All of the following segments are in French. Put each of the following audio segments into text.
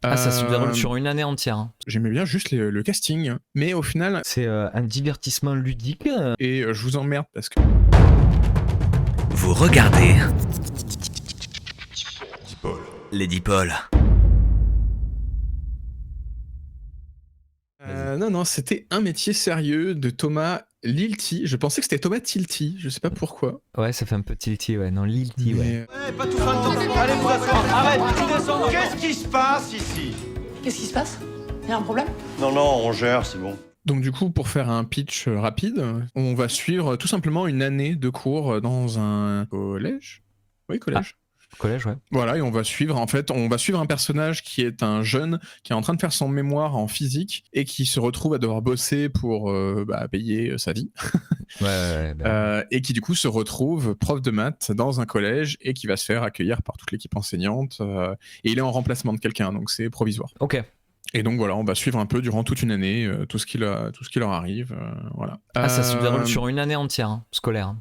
Ah, ça se déroule sur une année entière. Hein. J'aimais bien juste le casting, mais au final... C'est un divertissement ludique. Et je vous emmerde parce que... Vous regardez... Les Dipôles. Non, c'était Un métier sérieux de Thomas Lilti. Je pensais que c'était Thomas Tilty, je sais pas pourquoi. Ouais, ça fait un peu tilty, ouais. Non, Lilti, ouais. Pas tout ça le temps. Allez, vous asseoir. Arrête, tu descends. Qu'est-ce qui se passe ici? Qu'est-ce qui se passe? Y a un problème? Non, on gère, c'est bon. Donc du coup, pour faire un pitch rapide, on va suivre tout simplement une année de cours dans un collège. Oui, collège. Collège, ouais. Voilà, et on va suivre un personnage qui est un jeune qui est en train de faire son mémoire en physique et qui se retrouve à devoir bosser pour payer sa vie. Et qui du coup se retrouve prof de maths dans un collège et qui va se faire accueillir par toute l'équipe enseignante. Et il est en remplacement de quelqu'un, donc c'est provisoire. Ok. Et donc voilà, on va suivre un peu durant toute une année tout ce qui leur arrive. Voilà. Ah, ça se déroule sur une année entière, hein, scolaire.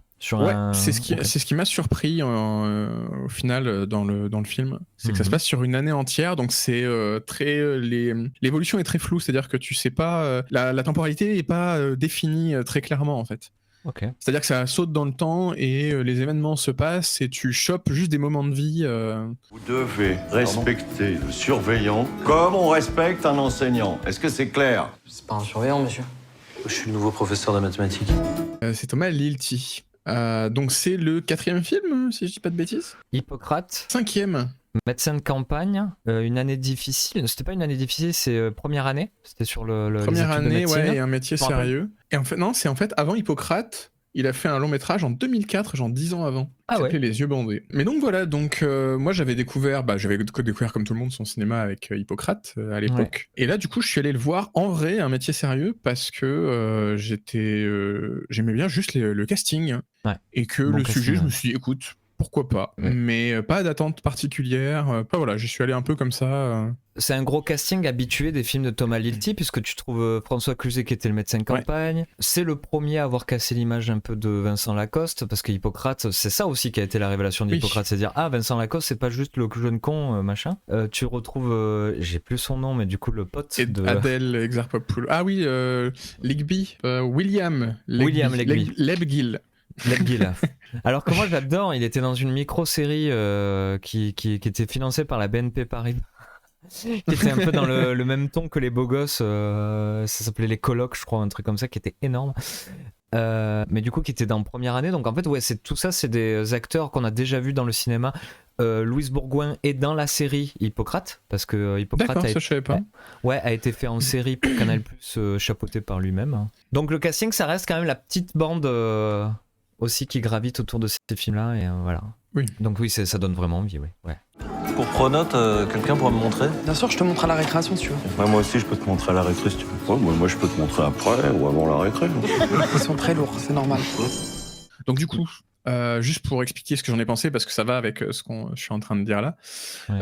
C'est ce qui m'a surpris au final dans le film, c'est que ça se passe sur une année entière, donc c'est l'évolution est très floue, c'est-à-dire que tu sais pas, la temporalité est pas définie très clairement en fait. Okay. C'est-à-dire que ça saute dans le temps et les événements se passent et tu chopes juste des moments de vie. Vous devez respecter le surveillant comme on respecte un enseignant. Est-ce que c'est clair? C'est pas un surveillant, monsieur. Je suis le nouveau professeur de mathématiques. C'est Thomas Lilti. Donc c'est le 4e film, si je dis pas de bêtises. Hippocrate. 5e. Médecin de campagne, une année difficile. C'était pas une année difficile, c'est première année. C'était sur le première année, ouais, et un métier sérieux. Et en fait, non, c'est en fait avant Hippocrate. Il a fait un long métrage en 2004, genre 10 ans avant. Ah ouais. S'appelait Les Yeux bandés. Mais donc voilà, moi j'avais découvert comme tout le monde son cinéma avec Hippocrate à l'époque. Ouais. Et là du coup je suis allé le voir en vrai, Un métier sérieux, parce que j'aimais bien juste le casting. Ouais. Et que le sujet, je me suis dit, écoute, pourquoi pas, mais pas d'attente particulière. Voilà, j'y suis allé un peu comme ça. C'est un gros casting habitué des films de Thomas Lilti, puisque tu trouves François Cluzet qui était le médecin de campagne. Ouais. C'est le premier à avoir cassé l'image un peu de Vincent Lacoste, parce que Hippocrate, c'est ça aussi qui a été la révélation d'Hippocrate, c'est dire Vincent Lacoste, c'est pas juste le jeune con, machin. Tu retrouves, j'ai plus son nom, mais du coup le pote de Adèle Exarchopoulos. Ah oui, Legby, William Legby. Lebgill. Alors que moi j'adore, il était dans une micro-série qui était financée par la BNP Paribas. Qui était un peu dans le même ton que Les Beaux Gosses, ça s'appelait Les Colocs, je crois, un truc comme ça qui était énorme. Mais du coup, qui était dans première année. Donc en fait, ouais, tout ça, c'est des acteurs qu'on a déjà vus dans le cinéma. Louise Bourgoin est dans la série Hippocrate, parce que Hippocrate je savais pas. a été fait en série pour Canal+, chapeauté par lui-même. Donc le casting, ça reste quand même la petite bande aussi qui gravite autour de ces films-là, et voilà. Oui. Donc oui, ça donne vraiment envie, oui. Ouais. Pour Pronote, quelqu'un pourra me montrer? Bien sûr, je te montre à la récréation si tu veux. Ouais, moi aussi, je peux te montrer à la récré si tu veux. Ouais, moi, je peux te montrer après ou avant la récré. Ils sont très lourds, c'est normal. Donc du coup, juste pour expliquer ce que j'en ai pensé, parce que ça va avec ce que je suis en train de dire là,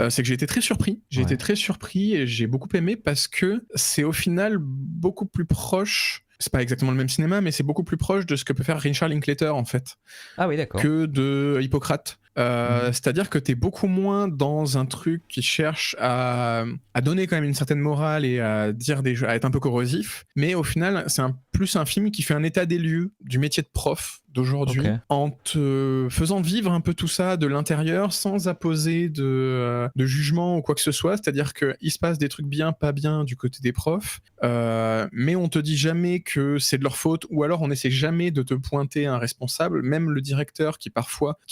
c'est que j'ai été très surpris. J'ai été très surpris et j'ai beaucoup aimé parce que c'est au final beaucoup plus proche. C'est pas exactement le même cinéma, mais c'est beaucoup plus proche de ce que peut faire Richard Linklater en fait. Ah oui, d'accord. Que de Hippocrate. C'est-à-dire que t'es beaucoup moins dans un truc qui cherche à donner quand même une certaine morale et à être un peu corrosif, mais au final c'est plus un film qui fait un état des lieux du métier de prof d'aujourd'hui, en te faisant vivre un peu tout ça de l'intérieur sans apposer de jugement ou quoi que ce soit. C'est-à-dire qu'il se passe des trucs bien, pas bien du côté des profs, mais on te dit jamais que c'est de leur faute, ou alors on essaie jamais de te pointer un responsable. Même le directeur qui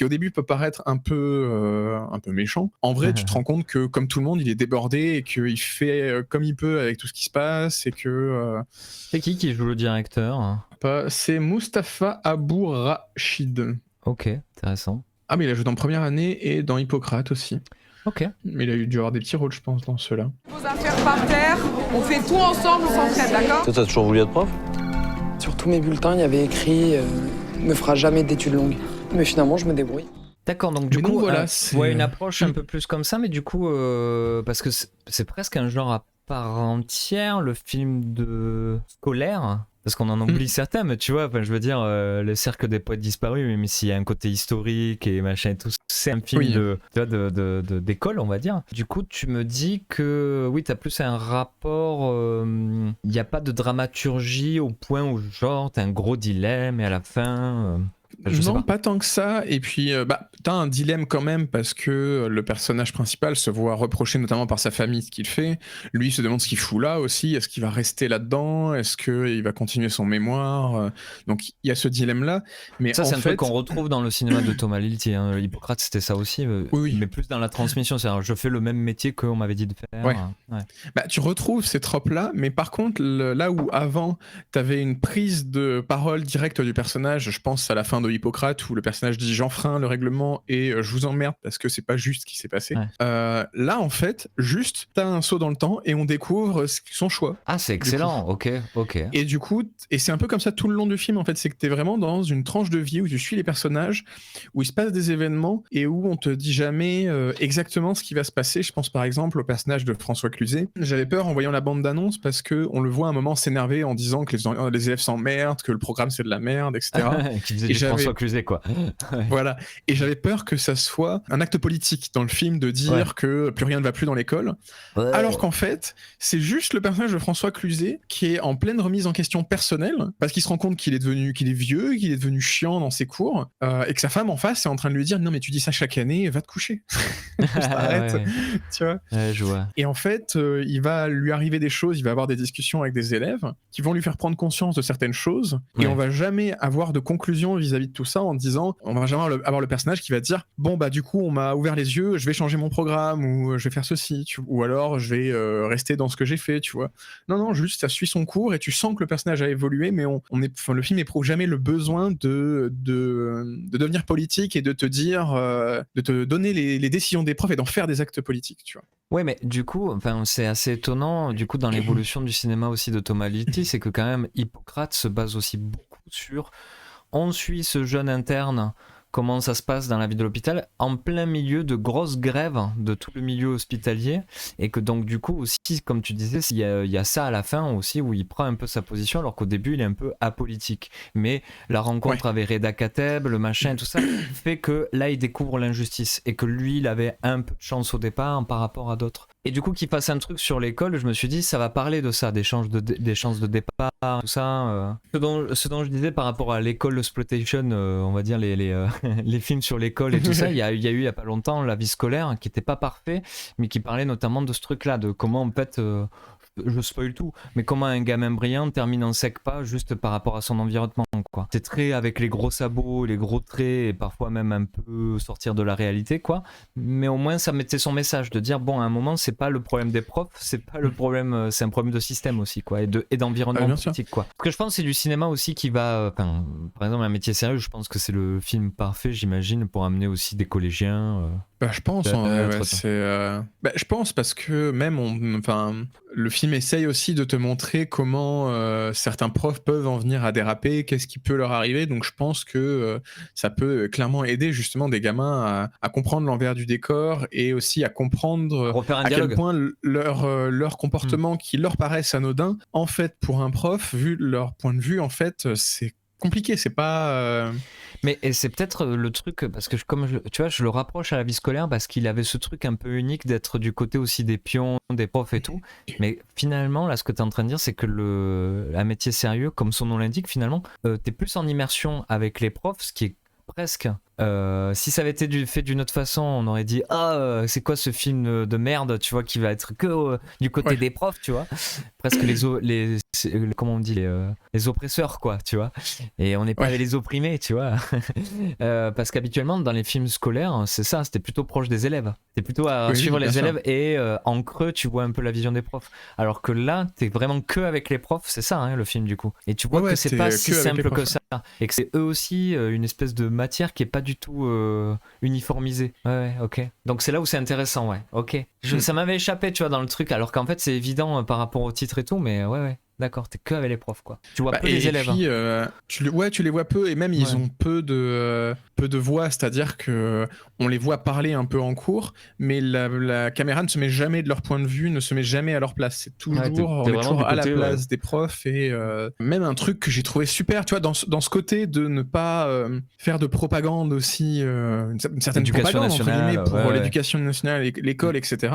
au début peut paraître un peu méchant, en vrai tu te rends compte que comme tout le monde il est débordé et qu'il fait comme il peut avec tout ce qui se passe, et que c'est qui joue le directeur? C'est Mustapha Abou Rachid. Ok, intéressant. Ah mais il a joué dans Première année et dans Hippocrate aussi. Ok. Mais il a dû avoir des petits rôles je pense dans ceux-là. Vos affaires par terre, on fait tout ensemble, on s'entraide, d'accord? Toi t'as toujours voulu être prof? Sur tous mes bulletins, il y avait écrit ne fera jamais d'études longues. Mais finalement, je me débrouille. D'accord, donc voilà, une approche un peu plus comme ça, mais du coup, parce que c'est presque un genre à part entière, le film de scolaire. Parce qu'on en oublie certains, mais tu vois, enfin, je veux dire, le cercle des poètes disparus, même s'il y a un côté historique et machin et tout, c'est un film d'école, on va dire. Du coup, tu me dis que oui, t'as plus un rapport, il n'y a pas de dramaturgie au point où genre t'as un gros dilemme et à la fin... Je sais Non, pas. pas tant que ça. Et puis, t'as un dilemme quand même parce que le personnage principal se voit reprocher notamment par sa famille ce qu'il fait. Lui il se demande ce qu'il fout là aussi. Est-ce qu'il va rester là-dedans? Est-ce qu'il va continuer son mémoire? Donc, il y a ce dilemme-là. Mais Ça, c'est en un fait, truc qu'on retrouve dans le cinéma de Thomas Lilti. Hein. Hippocrate, c'était ça aussi, Oui. mais plus dans la transmission. C'est-à-dire, je fais le même métier qu'on m'avait dit de faire. Ouais. Ouais. tu retrouves ces tropes-là, mais par contre, là où avant, t'avais une prise de parole directe du personnage, je pense à la fin de Hippocrate, où le personnage dit j'enfreins le règlement et je vous emmerde parce que c'est pas juste ce qui s'est passé. Ouais. Là, en fait, juste, t'as un saut dans le temps et on découvre son choix. Ah, c'est excellent. Ok. Et du coup, et c'est un peu comme ça tout le long du film, en fait, c'est que t'es vraiment dans une tranche de vie où tu suis les personnages, où il se passe des événements et où on te dit jamais exactement ce qui va se passer. Je pense par exemple au personnage de François Cluzet. J'avais peur en voyant la bande-d'annonce parce que on le voit à un moment s'énerver en disant que les élèves s'emmerdent, que le programme c'est de la merde, etc. Qui faisait du François Cluzet, quoi. Voilà. Et j'avais peur que ça soit un acte politique dans le film de dire que plus rien ne va plus dans l'école. Ouais. Alors qu'en fait, c'est juste le personnage de François Cluzet qui est en pleine remise en question personnelle parce qu'il se rend compte qu'il est vieux, qu'il est devenu chiant dans ses cours et que sa femme en face est en train de lui dire non mais tu dis ça chaque année, va te coucher. Arrête. Ouais. Tu vois. Ouais, je vois. Et en fait, il va lui arriver des choses, il va avoir des discussions avec des élèves qui vont lui faire prendre conscience de certaines choses et on va jamais avoir de conclusion vis-à-vis de tout ça en disant, on va jamais avoir le personnage qui va dire bon bah du coup on m'a ouvert les yeux, je vais changer mon programme ou je vais faire ceci, ou alors je vais rester dans ce que j'ai fait, tu vois. Non, juste ça suit son cours et tu sens que le personnage a évolué, mais le film éprouve jamais le besoin de devenir politique et de te dire, de te donner les décisions des profs et d'en faire des actes politiques, tu vois. Ouais, mais du coup, enfin, c'est assez étonnant, du coup, dans l'évolution du cinéma aussi de Thomas Lilti, c'est que quand même, Hippocrate se base aussi beaucoup sur... On suit ce jeune interne, comment ça se passe dans la vie de l'hôpital, en plein milieu de grosses grèves de tout le milieu hospitalier, et que donc du coup aussi, comme tu disais, il y a ça à la fin aussi où il prend un peu sa position, alors qu'au début il est un peu apolitique. Mais la rencontre avec Reda Kateb, le machin, tout ça, fait que là il découvre l'injustice, et que lui il avait un peu de chance au départ par rapport à d'autres. Et du coup qu'il fasse un truc sur l'école, je me suis dit ça va parler de ça, des chances de départ, tout ça. Ce dont je disais par rapport à l'école exploitation, on va dire les films sur l'école et tout ça, il y a eu il y a pas longtemps La vie scolaire qui était pas parfait, mais qui parlait notamment de ce truc-là, de comment en fait, je spoil tout, mais comment un gamin brillant termine en sec pas juste par rapport à son environnement, quoi. C'est très avec les gros sabots, les gros traits et parfois même un peu sortir de la réalité, quoi. Mais au moins ça mettait son message de dire bon, à un moment c'est pas le problème des profs, c'est pas le problème, c'est un problème de système aussi, quoi, et d'environnement politique, quoi. Parce que je pense que c'est du cinéma aussi qui va, par exemple Un métier sérieux, je pense que c'est le film parfait, j'imagine, pour amener aussi des collégiens. Je pense, je pense parce que même, le film essaye aussi de te montrer comment certains profs peuvent en venir à déraper, qu'est-ce qui peut leur arriver. Donc je pense que ça peut clairement aider justement des gamins à comprendre l'envers du décor et aussi à comprendre à quel point leur comportement qui leur paraissent anodins, en fait pour un prof, vu leur point de vue, en fait c'est compliqué, c'est pas... Mais c'est peut-être le truc, parce que tu vois, je le rapproche à La vie scolaire parce qu'il avait ce truc un peu unique d'être du côté aussi des pions, des profs et tout. Mais finalement, là, ce que tu es en train de dire, c'est que Un métier sérieux, comme son nom l'indique, finalement, t'es plus en immersion avec les profs, ce qui est presque... si ça avait été fait d'une autre façon, on aurait dit c'est quoi ce film de merde, tu vois, qui va être que du côté des profs, tu vois, presque comment on dit, les oppresseurs, quoi, tu vois, et on n'est pas les opprimés, tu vois. Parce qu'habituellement dans les films scolaires, c'est ça, c'était plutôt proche des élèves, t'es plutôt à suivre les élèves et en creux tu vois un peu la vision des profs, alors que là t'es vraiment que avec les profs, c'est ça, hein, le film du coup, et tu vois que c'est pas si simple que ça, et que c'est eux aussi une espèce de matière qui est pas du tout uniformisé. Ouais, ok. Donc c'est là où c'est intéressant, ouais. Ok. Ça m'avait échappé, tu vois, dans le truc, alors qu'en fait c'est évident par rapport au titre et tout, mais ouais. D'accord, t'es que avec les profs, quoi. Tu vois peu et les élèves. puis, tu les vois peu, et même ils ont peu de voix, c'est-à-dire que on les voit parler un peu en cours, mais la caméra ne se met jamais de leur point de vue, ne se met jamais à leur place. C'est toujours, t'es on est vraiment toujours du à la côté, place des profs, et même un truc que j'ai trouvé super, tu vois, dans ce côté de ne pas faire de propagande aussi, une certaine L'éducation propagande entre nationale, guillemets pour ouais. l'éducation nationale, l'école, etc.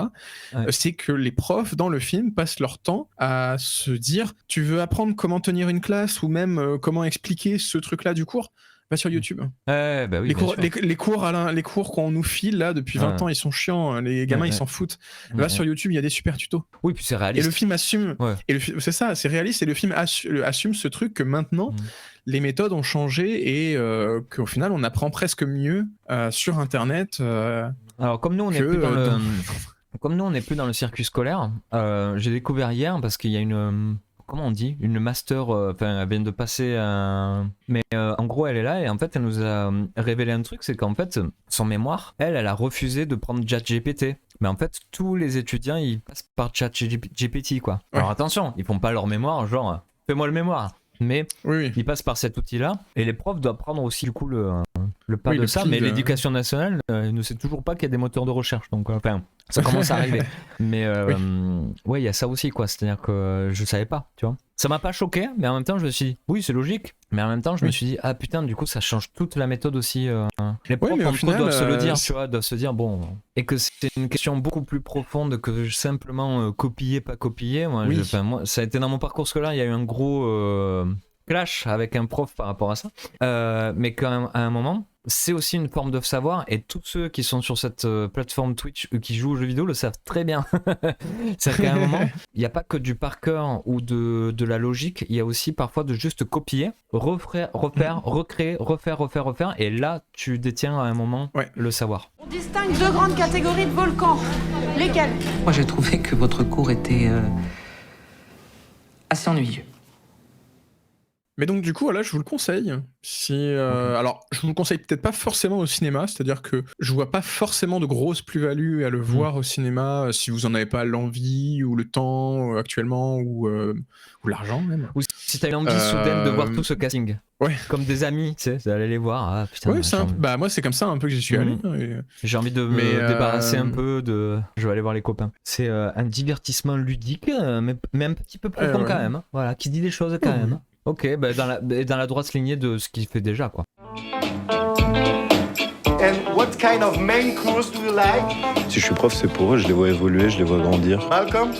Ouais. C'est que les profs dans le film passent leur temps à se dire, tu veux apprendre comment tenir une classe ou même comment expliquer ce truc-là du cours, va sur YouTube. Ouais, bah oui, les, bien cours, sûr. les cours qu'on nous file là depuis 20 ans, ils sont chiants, les gamins ils s'en foutent. Va sur YouTube, il y a des super tutos. Oui, puis c'est Et réaliste. le film assume, c'est ça, c'est réaliste, et le film assume ce truc que maintenant les méthodes ont changé, et qu'au final on apprend presque mieux sur internet. Alors comme nous on est plus dans le... Comme nous on n'est plus dans le circuit scolaire, j'ai découvert hier parce qu'il y a une... Comment on dit? Une master, enfin elle vient de passer mais en gros elle est là et en fait elle nous a révélé un truc, c'est qu'en fait son mémoire, elle a refusé de prendre ChatGPT. Mais en fait tous les étudiants ils passent par ChatGPT quoi. Ouais. Alors attention, ils font pas leur mémoire genre fais-moi le mémoire. Mais ils passent par cet outil-là et les profs doivent prendre aussi le coup le pas de ça, mais l'éducation nationale ne sait toujours pas qu'il y a des moteurs de recherche, donc enfin ça commence à arriver. Mais ouais, il y a ça aussi quoi, c'est-à-dire que je savais pas, tu vois. Ça m'a pas choqué, mais en même temps je me suis dit oui c'est logique, mais en même temps je me suis dit ah putain du coup ça change toute la méthode aussi. Les profs en final, doivent se le dire, tu vois, doivent se dire bon, et que c'est une question beaucoup plus profonde que simplement copier pas copier. Moi, moi ça a été dans mon parcours scolaire, il y a eu un gros clash avec un prof par rapport à ça, mais quand même à un moment c'est aussi une forme de savoir, et tous ceux qui sont sur cette plateforme Twitch qui jouent aux jeux vidéo le savent très bien. C'est qu'à un moment il n'y a pas que du par cœur ou de la logique, il y a aussi parfois de juste copier, refaire, recréer, refaire, et là tu détiens à un moment le savoir. On distingue deux grandes catégories de volcans. Lesquelles? Moi j'ai trouvé que votre cours était assez ennuyeux. Mais donc du coup, voilà, je vous le conseille. Alors, je vous le conseille peut-être pas forcément au cinéma, c'est-à-dire que je vois pas forcément de grosses plus-values à le voir au cinéma si vous en avez pas l'envie ou le temps actuellement ou l'argent même. Ou si t'as une envie soudaine de voir tout ce casting. Comme des amis, tu sais, d'aller les voir. Ah putain. Bah moi c'est comme ça un peu que j'y suis allé. J'ai envie de me débarrasser un peu de. Je vais aller voir les copains. C'est un divertissement ludique, mais un petit peu profond quand même. Voilà, qui dit des choses quand même. Ok, bah dans la droite lignée de ce qu'il fait déjà, quoi. And what kind of main course do you like? Si je suis prof, c'est pour eux, je les vois évoluer, je les vois grandir. Malcolm?